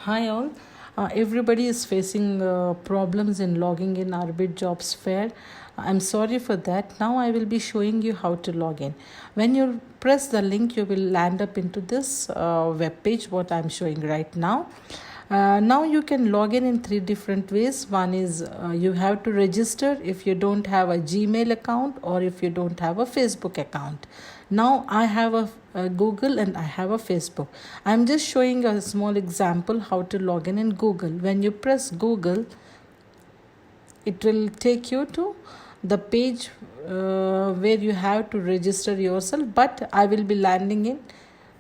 Hi all. Everybody is facing problems in logging in Arbit Jobs Fair. I'm sorry for that. Now I will be showing you how to log in. When you press the link, you will land up into this web page, what I'm showing right now. Now you can log in three different ways. One is you have to register if you don't have a Gmail account or if you don't have a Facebook account. Now I have a Google and I have a Facebook. I'm just showing a small example how to log in Google. When you press Google, it will take you to the page where you have to register yourself, but I will be landing in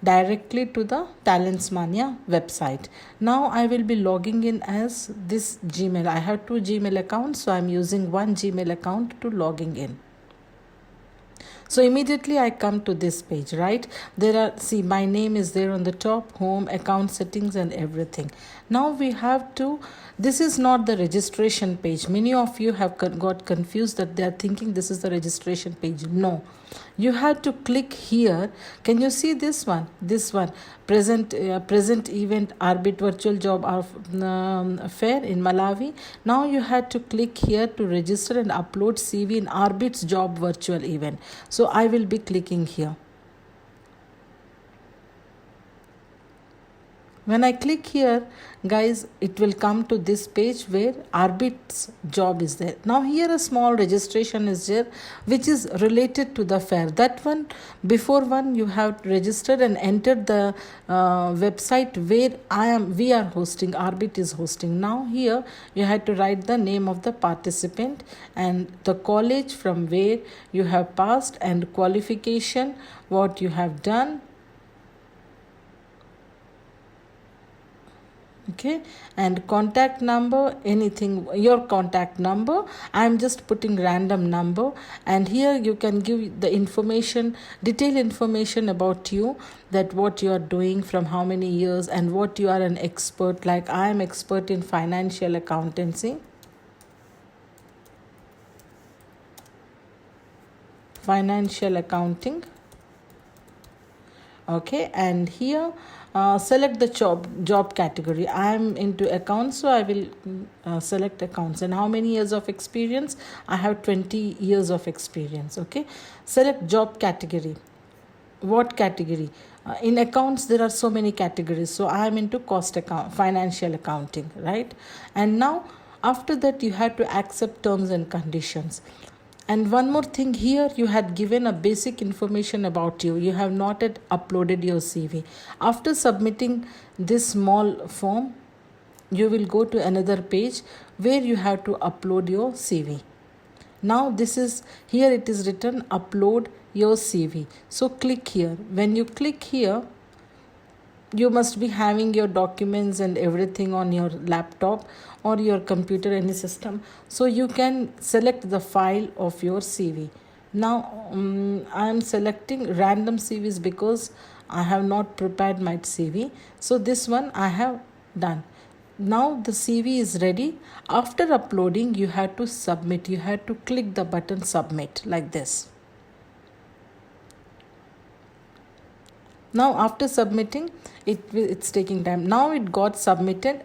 directly to the Talents Mania website. Now I will be logging in as this Gmail. I have two Gmail accounts, so I'm using one Gmail account to logging in. So immediately I come to this page, right? See, my name is there on the top, home, account settings and everything. Now we have to, this is not the registration page. Many of you have got confused that they are thinking this is the registration page. No, you have to click here. Can you see this one? This one, present event Arbit virtual job fair in Malawi. Now you had to click here to register and upload CV in Arbit's job virtual event. So I will be clicking here. When I click here, guys, it will come to this page where Arbit's job is there. Now here a small registration is there which is related to the fair. That one, before one, you have registered and entered the website where we are hosting, Arbit is hosting. Now here you had to write the name of the participant and the college from where you have passed and qualification, what you have done. Okay, and contact number, anything, your contact number. I'm just putting random number, and here you can give the information, detailed information about you, that what you are doing, from how many years, and what you are an expert. Like I am expert in financial accountancy, financial accounting. Okay, and here select the job category. I am into accounts, so I will select accounts. And how many years of experience? I have 20 years of experience. Okay, select job category. What category? In accounts there are so many categories, so I am into cost account, financial accounting, right? And now after that you have to accept terms and conditions. And one more thing, here you had given a basic information about you. You have not yet uploaded your CV. After submitting this small form, you will go to another page where you have to upload your CV. Now this is, here it is written upload your CV. So click here. When you click here, you must be having your documents and everything on your laptop or your computer, any system, so you can select the file of your CV. Now I am selecting random CVs because I have not prepared my CV, so this one I have done. Now the CV is ready. After uploading, you have to submit. You have to click the button submit like this. Now after submitting, it's taking time. Now it got submitted.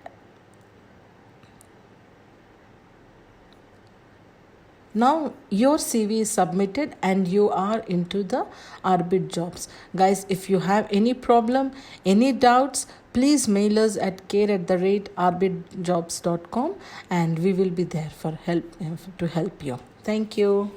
Now your CV is submitted and you are into the Arbit jobs. Guys, if you have any problem, any doubts, please mail us at care@arbitjobs.com and we will be there for help to help you. Thank you.